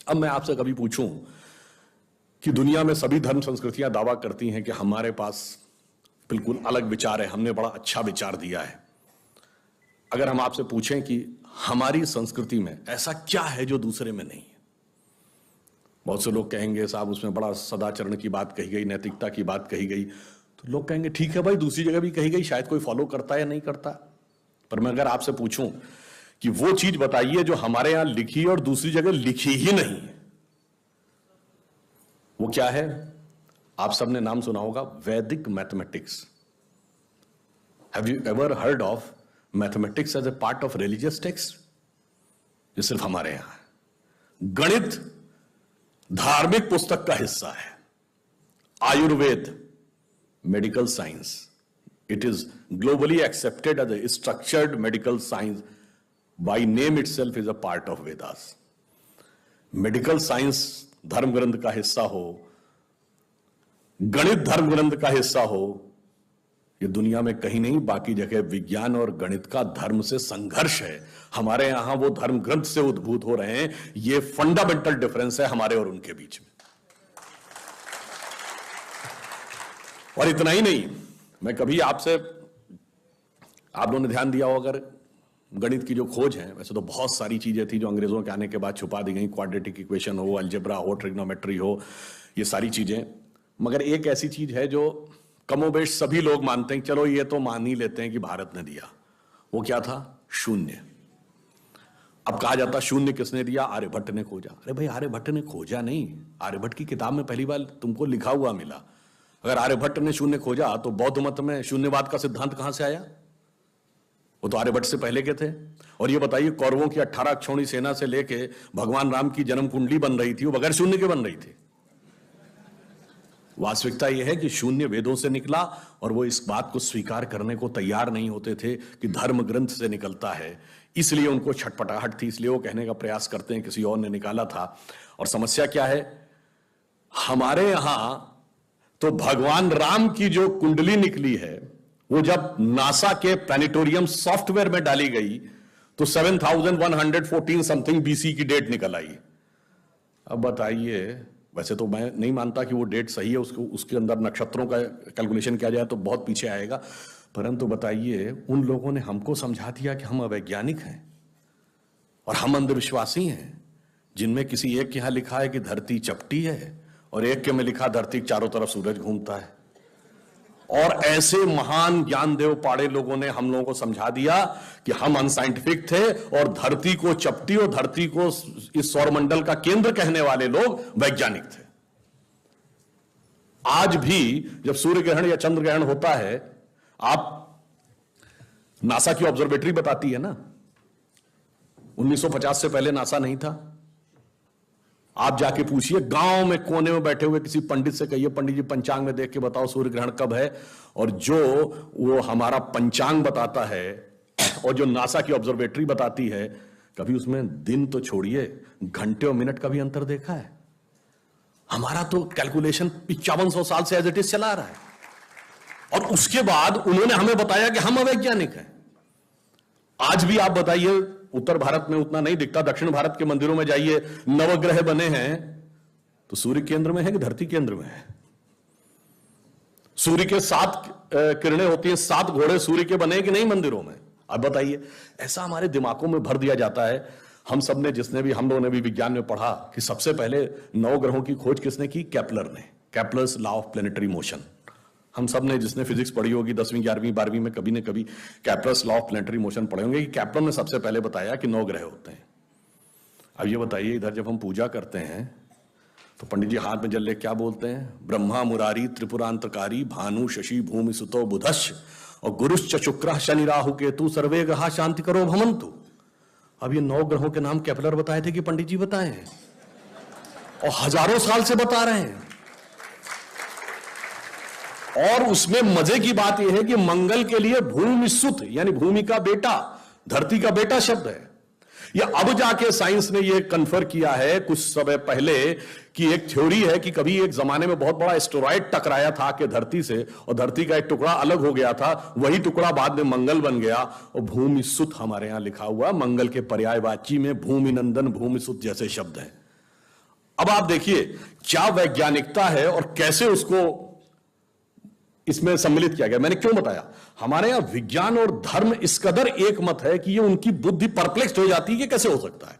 अब मैं आपसे कभी पूछूं कि दुनिया में सभी धर्म संस्कृतियां दावा करती हैं कि हमारे पास बिल्कुल अलग विचार है, हमने बड़ा अच्छा विचार दिया है। अगर हम आपसे पूछें कि हमारी संस्कृति में ऐसा क्या है जो दूसरे में नहीं है, बहुत से लोग कहेंगे साहब उसमें बड़ा सदाचरण की बात कही गई, नैतिकता की बात कही गई। तो लोग कहेंगे ठीक है भाई, दूसरी जगह भी कही गई, शायद कोई फॉलो करता है या नहीं करता। पर मैं अगर आपसे पूछूं कि वो चीज बताइए जो हमारे यहां लिखी और दूसरी जगह लिखी ही नहीं है, वो क्या है? आप सबने नाम सुना होगा, Vedic mathematics. Have you ever heard of mathematics as a part of religious text? ये सिर्फ हमारे यहां है। गणित धार्मिक पुस्तक का हिस्सा है। Ayurveda medical science, it is globally accepted as a structured medical science, by name itself is a part of Vedas. Medical science धर्म ग्रंथ का हिस्सा हो, गणित धर्म ग्रंथ का हिस्सा हो, ये दुनिया में कहीं नहीं, बाकी जगह विज्ञान और गणित का धर्म से संघर्ष है। हमारे यहां वो धर्म ग्रंथ से उद्भूत हो रहे हैं। ये फंडामेंटल डिफरेंस है हमारे और उनके बीच में। और इतना ही नहीं, मैं कभी आपसे, आप लोगों ने ध्यान दिया हो अगर, गणित की जो खोज है, वैसे तो बहुत सारी चीजें थी जो अंग्रेजों के आने के बाद छुपा दी गई, क्वाड्रेटिक इक्वेशन हो, अलजेब्रा हो, ट्रिग्नोमेट्री हो, ये सारी चीजें। मगर एक ऐसी चीज है जो कमोबेश सभी लोग मानते हैं, चलो ये तो मान ही लेते हैं कि भारत ने दिया। वो क्या था? शून्य। अब कहा जाता शून्य किसने दिया? आर्यभट्ट ने खोजा। अरे भाई, आर्यभट्ट ने खोजा नहीं, आर्यभट्ट की किताब में पहली बार तुमको लिखा हुआ मिला। अगर आर्यभट्ट ने शून्य खोजा तो बौद्ध मत में शून्यवाद का सिद्धांत कहां से आया? वो तो आर्यभट्ट से पहले के थे। और ये बताइए, कौरवों की 18 अक्षौणी सेना से लेके भगवान राम की जन्म कुंडली बन रही थी, वो बगैर शून्य के बन रही थी। वास्तविकता यह है कि शून्य वेदों से निकला, और वो इस बात को स्वीकार करने को तैयार नहीं होते थे कि धर्म ग्रंथ से निकलता है। इसलिए उनको छटपटाहट थी, इसलिए वो कहने का प्रयास करते हैं किसी और ने निकाला था। और समस्या क्या है? हमारे यहां तो भगवान राम की जो कुंडली निकली है, वो जब नासा के प्लैनेटोरियम सॉफ्टवेयर में डाली गई तो 7114 समथिंग बीसी की डेट निकल आई। अब बताइए, वैसे तो मैं नहीं मानता कि वो डेट सही है, उसके अंदर नक्षत्रों का कैलकुलेशन किया जाए तो बहुत पीछे आएगा, परंतु बताइए, उन लोगों ने हमको समझा दिया कि हम अवैज्ञानिक हैं और हम अंधविश्वासी हैं, जिनमें किसी एक के यहां लिखा है कि धरती चपटी है और एक के में लिखा धरती के चारों तरफ सूरज घूमता है। और ऐसे महान ज्ञानदेव पाड़े लोगों ने हम लोगों को समझा दिया कि हम अनसाइंटिफिक थे और धरती को चपटी और धरती को इस सौरमंडल का केंद्र कहने वाले लोग वैज्ञानिक थे। आज भी जब सूर्य ग्रहण या चंद्र ग्रहण होता है, आप नासा की ऑब्जर्वेटरी बताती है ना, 1950 से पहले नासा नहीं था। आप जाके पूछिए, गांव में कोने में बैठे हुए किसी पंडित से कहिए, पंडित जी पंचांग में देख के बताओ सूर्य ग्रहण कब है, और जो वो हमारा पंचांग बताता है और जो नासा की ऑब्जर्वेटरी बताती है, कभी उसमें दिन तो छोड़िए, घंटे और मिनट का भी अंतर देखा है? हमारा तो कैलकुलेशन 5500 साल से एज इट इज चला रहा है, और उसके बाद उन्होंने हमें बताया कि हम अवैज्ञानिक हैं। आज भी आप बताइए, उत्तर भारत में उतना नहीं दिखता, दक्षिण भारत के मंदिरों में जाइए, नवग्रह बने हैं तो सूर्य केंद्र में है कि धरती केंद्र में है? सूर्य के 7 किरणें होती हैं, 7 घोड़े सूर्य के बने कि नहीं मंदिरों में? अब बताइए, ऐसा हमारे दिमागों में भर दिया जाता है। हम सब ने, जिसने भी, हम लोगों ने भी विज्ञान में पढ़ा कि सबसे पहले 9 ग्रहों की खोज किसने की? केपलर ने। Kepler's law of planetary motion. हम सब ने, जिसने फिजिक्स पढ़ी होगी 10वीं 11वीं 12वीं में, कभी न कभी Kepler's law of planetary motion पढ़े होंगे कि केपलर ने सबसे पहले बताया कि 9 ग्रह होते हैं। अब ये बताइए, इधर जब हम पूजा करते हैं तो पंडित जी हाथ में जल ले क्या बोलते हैं? ब्रह्मा मुरारी त्रिपुरांतकारी भानु शशि भूमि सुतो बुधश्च और गुरुश्च शुक्र शनि राहु केतु सर्वे ग्रहा शांति करो भवन्तु। अब ये 9 ग्रहों के नाम केपलर बताए थे कि पंडित जी बताए हैं, और हजारों साल से बता रहे हैं। और उसमें मजे की बात यह है कि मंगल के लिए भूमि सुत, यानी भूमि का बेटा, धरती का बेटा शब्द है। या अब जाके साइंस ने यह कन्फर्म किया है कुछ समय पहले कि एक थ्योरी है कि कभी एक जमाने में बहुत बड़ा एस्टेरॉयड टकराया था कि धरती से, और धरती का एक टुकड़ा अलग हो गया था, वही टुकड़ा बाद में मंगल बन गया। और भूमि सुत हमारे यहां लिखा हुआ, मंगल के पर्यायवाची में भूमि नंदन भूमि सुत जैसे शब्द हैं। अब आप देखिए क्या वैज्ञानिकता है और कैसे उसको इसमें सम्मिलित किया गया। मैंने क्यों बताया, हमारे यहां विज्ञान और धर्म इस कदर एक मत है कि ये उनकी बुद्धि परप्लेक्स हो जाती है कि कैसे हो सकता है।